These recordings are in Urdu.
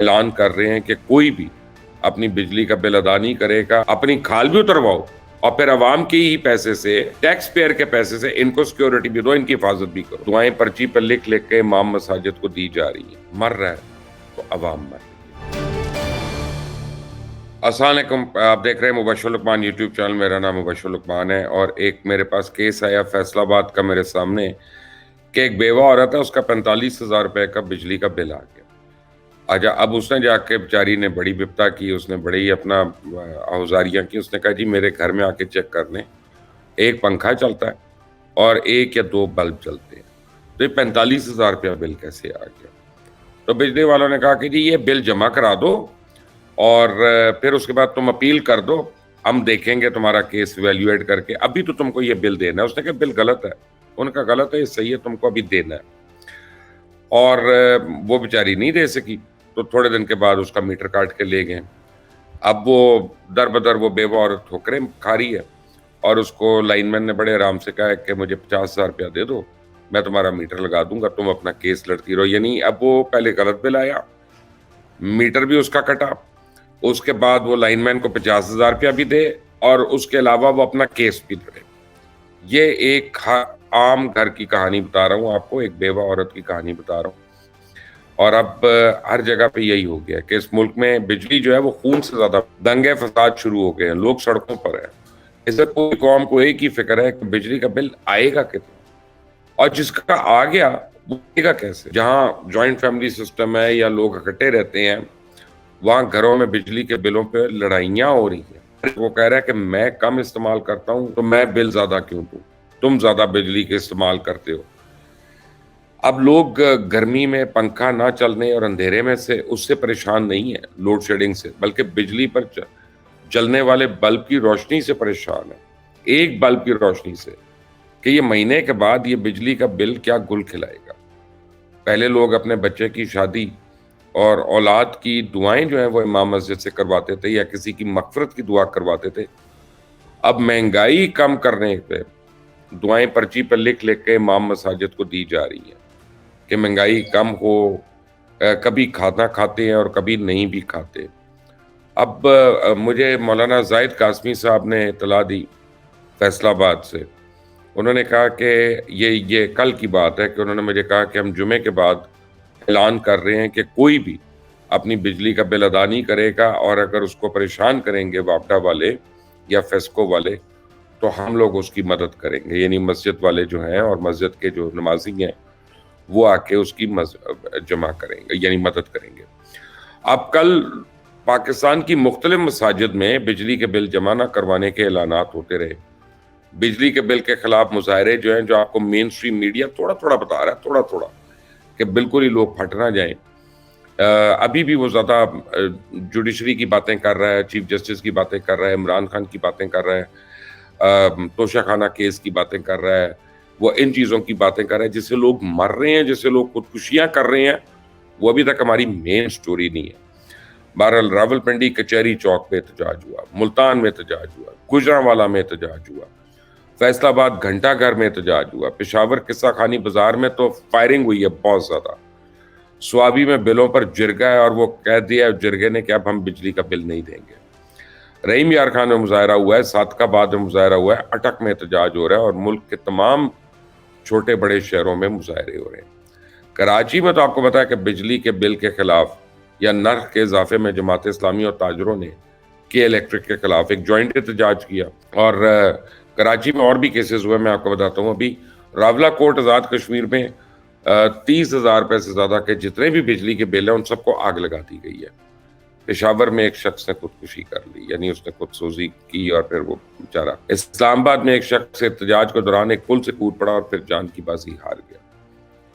اعلان کر رہے ہیں کہ کوئی بھی اپنی بجلی کا بل ادا نہیں کرے گا، اپنی کھال بھی اترواؤ اور پھر عوام کے ہی پیسے سے، ٹیکس پیئر کے پیسے سے ان کو سیکیورٹی بھی دو، ان کی حفاظت بھی کرو۔ دعائیں پرچی پر لکھ لکھ کے امام مساجد کو دی جا رہی ہیں۔ مر رہا ہے تو عوام مر رہی ہے۔ السلام علیکم، آپ دیکھ رہے ہیں مبشر لقمان یوٹیوب چینل۔ میرا نام مبشر لقمان ہے اور ایک میرے پاس کیس آیا فیصل آباد کا میرے سامنے کہ ایک بیوہ عورت ہے، اس کا 45,000 روپے کا بجلی کا بل آ گیا۔ اب اس نے جا کے بیچاری نے بڑی بپتا کی، اس نے بڑی اپنا اوزاریاں کی۔ اس نے کہا جی میرے گھر میں آ کے چیک کر لیں، ایک پنکھا چلتا ہے اور 1 یا 2 بلب چلتے ہیں، تو یہ 45,000 روپیہ بل کیسے آ گیا؟ تو بجلی والوں نے کہا کہ جی یہ بل جمع کرا دو اور پھر اس کے بعد تم اپیل کر دو، ہم دیکھیں گے تمہارا کیس ایویلیویٹ کر کے، ابھی تو تم کو یہ بل دینا ہے۔ اس نے کہا بل غلط ہے۔ ان کا غلط ہے، یہ صحیح ہے، تم کو ابھی دینا ہے۔ اور وہ بیچاری نہیں دے سکی، تو تھوڑے دن کے بعد اس کا میٹر کاٹ کے لے گئے۔ اب وہ در بدر وہ بیوہ عورت ٹھوکریں کھا رہی ہے اور اس کو لائن مین نے بڑے آرام سے کہا کہ مجھے 50,000 روپیہ دے دو، میں تمہارا میٹر لگا دوں گا، تم اپنا کیس لڑتی رہو۔ یعنی اب وہ پہلے غلط بل آیا، میٹر بھی اس کا کٹا، اس کے بعد وہ لائن مین کو 50,000 روپیہ بھی دے اور اس کے علاوہ وہ اپنا کیس بھی لڑے۔ یہ ایک عام گھر کی کہانی بتا رہا ہوں آپ کو، ایک بیوہ عورت کی کہانی بتا رہا ہوں۔ اور اب ہر جگہ پہ یہی ہو گیا کہ اس ملک میں بجلی جو ہے وہ خون سے زیادہ، دنگے فساد شروع ہو گئے ہیں، لوگ سڑکوں پر ہیں۔ اس سے کوئی قوم کو ایک ہی فکر ہے کہ بجلی کا بل آئے گا کتنا، اور جس کا آ گیا وہ آئے گا کیسے۔ جہاں جوائنٹ فیملی سسٹم ہے یا لوگ اکٹھے رہتے ہیں، وہاں گھروں میں بجلی کے بلوں پہ لڑائیاں ہو رہی ہیں۔ وہ کہہ رہا ہے کہ میں کم استعمال کرتا ہوں تو میں بل زیادہ کیوں دوں، تم زیادہ بجلی کے استعمال کرتے ہو۔ اب لوگ گرمی میں پنکھا نہ چلنے اور اندھیرے میں سے اس سے پریشان نہیں ہیں، لوڈ شیڈنگ سے، بلکہ بجلی پر جلنے والے بلب کی روشنی سے پریشان ہے، ایک بلب کی روشنی سے، کہ یہ مہینے کے بعد یہ بجلی کا بل کیا گل کھلائے گا۔ پہلے لوگ اپنے بچے کی شادی اور اولاد کی دعائیں جو ہیں وہ امام مسجد سے کرواتے تھے یا کسی کی مغفرت کی دعا کرواتے تھے۔ اب مہنگائی کم کرنے پہ دعائیں پرچی پر لکھ لکھ کے امام مساجد کو دی جا رہی ہیں کہ مہنگائی کم ہو۔ کبھی کھانا کھاتے ہیں اور کبھی نہیں بھی کھاتے۔ اب مجھے مولانا زاہد قاسمی صاحب نے اطلاع دی فیصل آباد سے، انہوں نے کہا کہ یہ کل کی بات ہے کہ انہوں نے مجھے کہا کہ ہم جمعے کے بعد اعلان کر رہے ہیں کہ کوئی بھی اپنی بجلی کا بل ادا نہیں کرے گا، اور اگر اس کو پریشان کریں گے واپڈا والے یا فیسکو والے تو ہم لوگ اس کی مدد کریں گے۔ یعنی مسجد والے جو ہیں اور مسجد کے جو نمازی ہیں وہ آ کے اس کی جمع کریں گے، یعنی مدد کریں گے۔ اب کل پاکستان کی مختلف مساجد میں بجلی کے بل جمع نہ کروانے کے اعلانات ہوتے رہے۔ بجلی کے بل کے خلاف مظاہرے جو ہیں، جو آپ کو مین سٹریم میڈیا تھوڑا تھوڑا بتا رہا ہے، تھوڑا تھوڑا، کہ بالکل ہی لوگ پھٹ نہ جائیں۔ ابھی بھی وہ زیادہ جوڈیشری کی باتیں کر رہا ہے، چیف جسٹس کی باتیں کر رہا ہے، عمران خان کی باتیں کر رہا ہے، توشہ خانہ کیس کی باتیں کر رہا ہے، وہ ان چیزوں کی باتیں کر رہے ہیں جس سے لوگ مر رہے ہیں، جس سے لوگ خودکشیاں کر رہے ہیں، وہ ابھی تک ہماری مین سٹوری نہیں ہے۔ بہرحال راولپنڈی کچہری چوک پہ احتجاج ہوا، ملتان میں احتجاج ہوا، گجرانوالہ میں احتجاج ہوا، فیصل آباد گھنٹہ گھر میں احتجاج ہوا، پشاور قصہ خانی بازار میں تو فائرنگ ہوئی ہے بہت زیادہ، سوابی میں بلوں پر جرگا ہے اور وہ کہہ دیا جرگے نے کہ اب ہم بجلی کا بل نہیں دیں گے۔ رحیم یار خان میں مظاہرہ ہوا ہے، صادق آباد میں مظاہرہ ہوا ہے، اٹک میں احتجاج ہو رہا ہے، اور ملک کے تمام چھوٹے بڑے شہروں میں مظاہرے ہو رہے ہیں۔ کراچی میں تو آپ کو پتا ہے کہ بجلی کے بل کے خلاف یا نرخ کے اضافے میں جماعت اسلامی اور تاجروں نے کے الیکٹرک کے خلاف ایک جوائنٹ احتجاج کیا، اور کراچی میں اور بھی کیسز ہوئے، میں آپ کو بتاتا ہوں۔ ابھی راولہ کوٹ آزاد کشمیر میں 30,000 روپے سے زیادہ کے جتنے بھی بجلی کے بل ہیں ان سب کو آگ لگا دی گئی ہے۔ پشاور میں ایک شخص نے خودکشی کر لی، یعنی اس نے خود سوزی کی اور پھر وہ بیچارہ۔ اسلام آباد میں ایک شخص احتجاج کے دوران ایک پل سے کود پڑا اور پھر جان کی بازی ہار گیا۔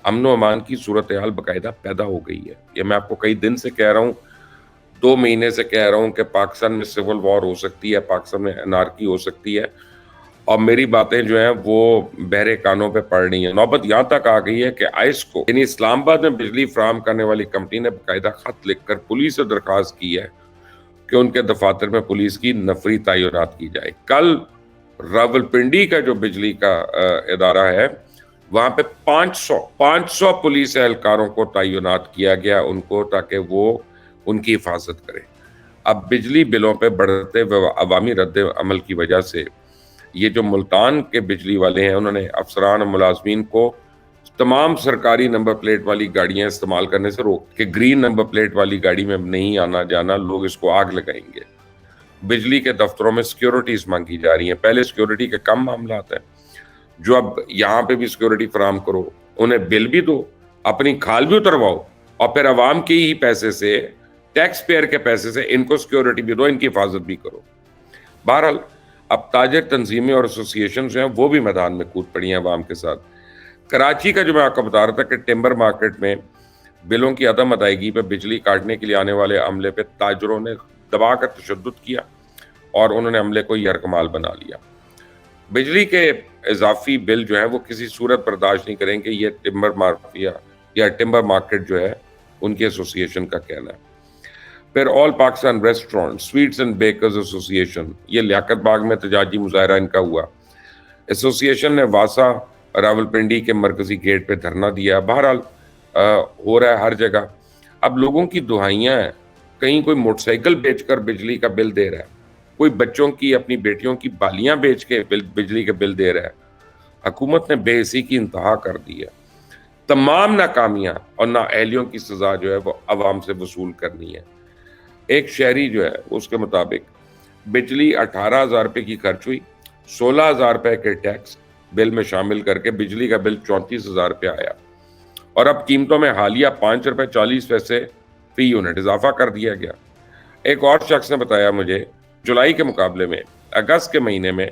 امن و امان کی صورتحال باقاعدہ پیدا ہو گئی ہے۔ یہ میں آپ کو کئی دن سے کہہ رہا ہوں، 2 مہینے سے کہہ رہا ہوں کہ پاکستان میں سول وار ہو سکتی ہے، پاکستان میں انارکی ہو سکتی ہے، اور میری باتیں جو ہیں وہ بہرے کانوں پہ پڑ رہی ہیں۔ نوبت یہاں تک آ گئی ہے کہ آئس کو، یعنی اسلام آباد میں بجلی فراہم کرنے والی کمپنی نے باقاعدہ خط لکھ کر پولیس سے درخواست کی ہے کہ ان کے دفاتر میں پولیس کی نفری تعینات کی جائے۔ کل راولپنڈی کا جو بجلی کا ادارہ ہے وہاں پہ 500 پولیس اہلکاروں کو تعینات کیا گیا ان کو، تاکہ وہ ان کی حفاظت کریں۔ اب بجلی بلوں پہ بڑھتے عوامی رد عمل کی وجہ سے یہ جو ملتان کے بجلی والے ہیں انہوں نے افسران اور ملازمین کو تمام سرکاری نمبر پلیٹ والی گاڑیاں استعمال کرنے سے روک کہ گرین نمبر پلیٹ والی گاڑی میں نہیں آنا جانا، لوگ اس کو آگ لگائیں گے۔ بجلی کے دفتروں میں سیکیورٹیز مانگی جا رہی ہیں، پہلے سیکیورٹی کے کم معاملات ہیں جو اب یہاں پہ بھی سیکیورٹی فراہم کرو، انہیں بل بھی دو، اپنی کھال بھی اترواؤ، اور پھر عوام کے ہی پیسے سے، ٹیکس پیئر کے پیسے سے ان کو سیکیورٹی بھی دو، ان کی حفاظت بھی کرو۔ بہرحال اب تاجر تنظیمیں اور ایسوسی ایشن جو ہیں وہ بھی میدان میں کود پڑی ہیں عوام کے ساتھ۔ کراچی کا جو میں آپ کو بتا رہا تھا کہ ٹمبر مارکیٹ میں بلوں کی عدم ادائیگی پہ بجلی کاٹنے کے لیے آنے والے عملے پہ تاجروں نے دبا کر تشدد کیا اور انہوں نے عملے کو یرغمال بنا لیا۔ بجلی کے اضافی بل جو ہے وہ کسی صورت برداشت نہیں کریں گے، یہ ٹمبر مافیا یا ٹمبر مارکیٹ جو ہے ان کی ایسوسی ایشن کا کہنا ہے۔ پھر all Pakistan restaurant sweets and bakers association, یہ لیاقت باغ میں احتجاجی مظاہرہ ان کا ہوا۔ ایسوسی ایشن نے واسا راولپنڈی کے مرکزی گیٹ پہ دھرنا دیا۔ بہرحال ہو رہا ہے ہر جگہ۔ اب لوگوں کی دہائیاں ہیں، کہیں کوئی موٹر سائیکل بیچ کر بجلی کا بل دے رہا ہے، کوئی بچوں کی اپنی بیٹیوں کی بالیاں بیچ کے بجلی کے بل دے رہا ہے۔ حکومت نے بے حسی کی انتہا کر دی ہے۔ تمام ناکامیاں اور نااہلیوں کی سزا جو ہے وہ عوام سے وصول کرنی ہے۔ ایک شہری جو ہے اس کے مطابق بجلی 18,000 روپے کی خرچ ہوئی، 16,000 روپے کے ٹیکس بل میں شامل کر کے بجلی کا بل 34,000 روپے آیا، اور اب قیمتوں میں حالیہ 5 روپے 40 پیسے فی یونٹ اضافہ کر دیا گیا۔ ایک اور شخص نے بتایا مجھے جولائی کے مقابلے میں اگست کے مہینے میں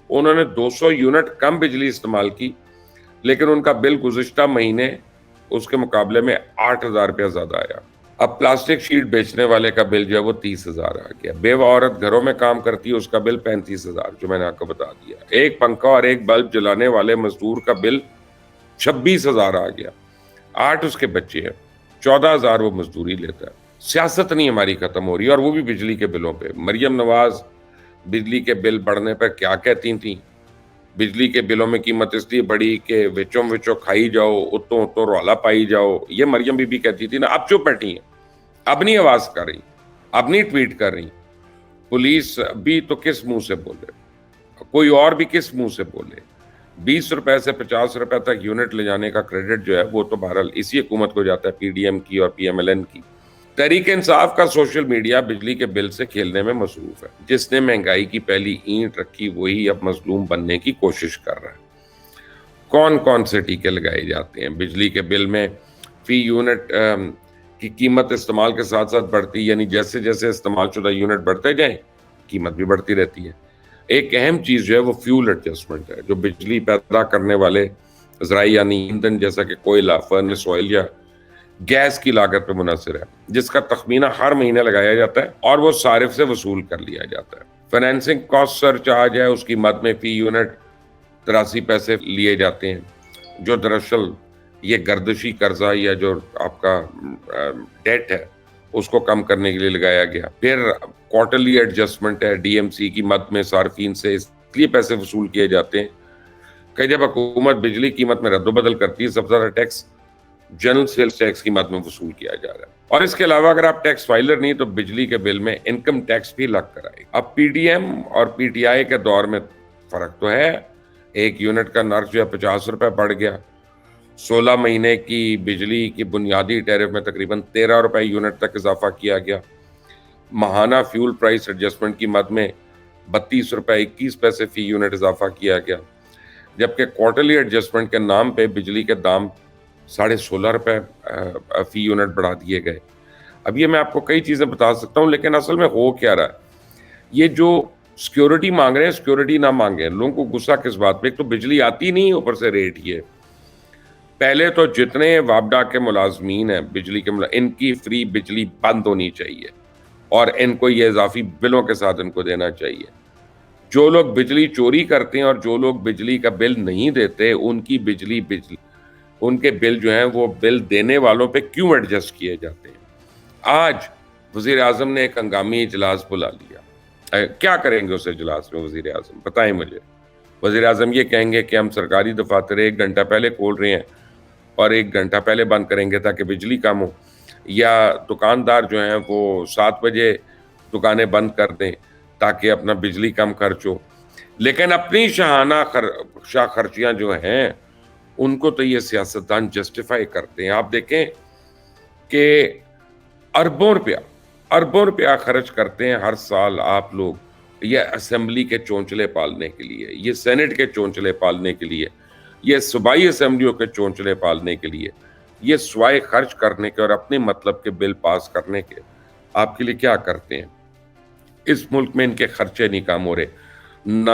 انہوں نے 200 یونٹ کم بجلی استعمال کی، لیکن ان کا بل گزشتہ مہینے اس کے مقابلے میں 8,000 روپیہ زیادہ آیا۔ اب پلاسٹک شیٹ بیچنے والے کا بل جو ہے وہ 30,000 آ گیا۔ بیوہ عورت گھروں میں کام کرتی ہے، اس کا بل 35,000 جو میں نے آپ کو بتا دیا۔ ایک پنکھا اور ایک بلب جلانے والے مزدور کا بل 26,000 آ گیا۔ 8 اس کے بچے ہیں، 14,000 وہ مزدوری لیتا ہے۔ سیاست نہیں ہماری ختم ہو رہی، اور وہ بھی بجلی کے بلوں پہ۔ مریم نواز بجلی کے بل بڑھنے پر کیا کہتی تھیں؟ بجلی کے بلوں میں قیمت اس لیے بڑھی کہ وچوں کھائی جاؤ، اتوں رولا پائی جاؤ، یہ مریم بی بی کہتی تھی نا۔ اب چپ بیٹھی ہیں، اب نہیں آواز کر رہی، اب نہیں ٹویٹ کر رہی۔ پولیس بھی تو کس منہ سے بولے، کوئی اور بھی کس منہ سے بولے۔ 20 روپے سے 50 روپے تک یونٹ لے جانے کا کریڈٹ جو ہے وہ تو بہرحال اسی حکومت کو جاتا ہے، پی ڈی ایم کی اور پی ایم ایل این کی۔ تحریک انصاف کا سوشل میڈیا بجلی کے بل سے کھیلنے میں مصروف ہے۔ جس نے مہنگائی کی پہلی اینٹ رکھی وہی اب مظلوم بننے کی کوشش کر رہا ہے۔ کون کون سے ٹیکے لگائے جاتے ہیں بجلی کے بل میں؟ فی یونٹ کی قیمت استعمال کے ساتھ ساتھ بڑھتی، یعنی جیسے جیسے استعمال شدہ یونٹ بڑھتے جائیں قیمت بھی بڑھتی رہتی ہے۔ ایک اہم چیز جو ہے وہ فیول ایڈجسٹمنٹ ہے، جو بجلی پیدا کرنے والے ذرائع یعنی ایندھن جیسا کہ کوئلہ، فرنس آئل یا گیس کی لاگت پہ منحصر ہے، جس کا تخمینہ ہر مہینے لگایا جاتا ہے اور وہ صارف سے وصول کر لیا جاتا ہے۔ فائنینسنگ کاسٹ سر چارج ہے، اس کی مد میں فی یونٹ 83 پیسے لیے جاتے ہیں، جو دراصل یہ گردشی قرضہ یا جو آپ کا ڈیٹ ہے اس کو کم کرنے کے لیے لگایا گیا۔ پھر کوارٹرلی ایڈجسٹمنٹ ہے، ڈی ایم سی کی مد میں صارفین سے اس لیے پیسے وصول کیے جاتے ہیں کہ جب حکومت بجلی قیمت میں رد و بدل کرتی ہے، سب سے زیادہ ٹیکس جنرل سیلز ٹیکس کی مد میں وصول کیا جا رہا ہے۔ اور اس کے علاوہ اگر آپ ٹیکس فائلر نہیں تو بجلی کے بل میں انکم ٹیکس بھی لگ کر آئے۔ اب پی ڈی ایم اور پی ٹی آئی کے دور میں فرق تو ہے، ایک یونٹ کا نرخ جو ہے 50 روپے بڑھ گیا، 16 مہینے کی بجلی کی بنیادی ٹیرف میں تقریباً 13 روپے یونٹ تک اضافہ کیا گیا۔ ماہانہ فیول پرائس ایڈجسٹمنٹ کی مد میں 32 روپے 21 پیسے فی یونٹ اضافہ کیا گیا، جبکہ کوارٹرلی ایڈجسٹمنٹ کے نام پہ بجلی کے دام 16.5 روپے فی یونٹ بڑھا دیے گئے۔ اب یہ میں آپ کو کئی چیزیں بتا سکتا ہوں، لیکن اصل میں ہو کیا رہا ہے؟ یہ جو سیکیورٹی مانگ رہے ہیں، سیکیورٹی نہ مانگیں۔ لوگوں کو غصہ کس بات پہ؟ ایک تو بجلی آتی نہیں، اوپر سے ریٹ یہ۔ پہلے تو جتنے وابڈا کے ملازمین ہیں بجلی کے ان کی فری بجلی بند ہونی چاہیے، اور ان کو یہ اضافی بلوں کے ساتھ ان کو دینا چاہیے۔ جو لوگ بجلی چوری کرتے ہیں اور جو لوگ بجلی کا بل نہیں دیتے، ان کی بجلی ان کے بل جو ہیں وہ بل دینے والوں پہ کیوں ایڈجسٹ کیے جاتے ہیں؟ آج وزیر اعظم نے ایک ہنگامی اجلاس بلا لیا۔ کیا کریں گے اس اجلاس میں وزیر اعظم؟ بتائیں مجھے۔ وزیر اعظم یہ کہیں گے کہ ہم سرکاری دفاتر 1 گھنٹہ پہلے کھول رہے ہیں اور 1 گھنٹہ پہلے بند کریں گے تاکہ بجلی کم ہو، یا دکاندار جو ہیں وہ 7 بجے دکانیں بند کر دیں تاکہ اپنا بجلی کم خرچ ہو. لیکن اپنی شاہانہ شاہ خرچیاں جو ہیں ان کو تو یہ سیاستدان جسٹیفائی کرتے ہیں. آپ دیکھیں کہ اربوں روپیہ خرچ کرتے ہیں ہر سال آپ لوگ یہ اسمبلی کے چونچلے پالنے کے لیے, یہ سینٹ کے چونچلے پالنے کے لیے, یہ صوبائی اسمبلیوں کے چونچلے پالنے کے لیے, یہ سوائے خرچ کرنے کے اور اپنے مطلب کے بل پاس کرنے کے آپ کے لیے کیا کرتے ہیں؟ اس ملک میں ان کے خرچے نہیں کام ہو رہے, نہ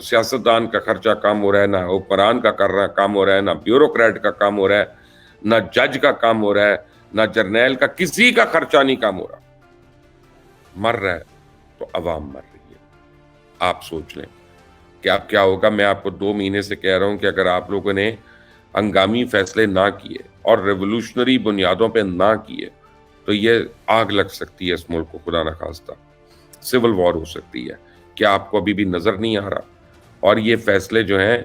سیاستدان کا خرچہ کام ہو رہا ہے, نہ حکمران کا کام ہو رہا ہے, نہ بیوروکریٹ کا کام ہو رہا ہے, نہ جج کا کام ہو رہا ہے, نہ جرنیل کا, کسی کا خرچہ نہیں کام ہو رہا. مر رہا ہے تو عوام مر رہی ہے. آپ سوچ لیں کہ اب کیا ہوگا. میں آپ کو 2 مہینے سے کہہ رہا ہوں کہ اگر آپ لوگوں نے ہنگامی فیصلے نہ کیے اور ریولوشنری بنیادوں پہ نہ کیے تو یہ آگ لگ سکتی ہے اس ملک کو, خدا نخواستہ سول وار ہو سکتی ہے. کیا آپ کو ابھی بھی نظر نہیں آ رہا؟ اور یہ فیصلے جو ہیں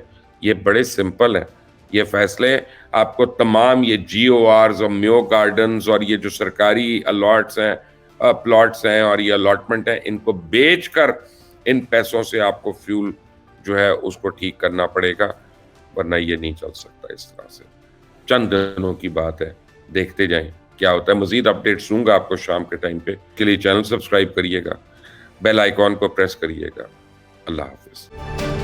یہ بڑے سمپل ہیں. یہ فیصلے آپ کو تمام یہ جی او آرز اور میو گارڈنز اور یہ جو سرکاری الاٹس ہیں, پلاٹس ہیں اور یہ الاٹمنٹ ہیں, ان کو بیچ کر ان پیسوں سے آپ کو فیول جو ہے اس کو ٹھیک کرنا پڑے گا, ورنہ یہ نہیں چل سکتا اس طرح سے. چند دنوں کی بات ہے, دیکھتے جائیں کیا ہوتا ہے. مزید اپڈیٹس دوں گا آپ کو شام کے ٹائم پہ. کے لیے چینل سبسکرائب کریے گا, بیل آئیکن کو پریس کریے گا. اللہ حافظ.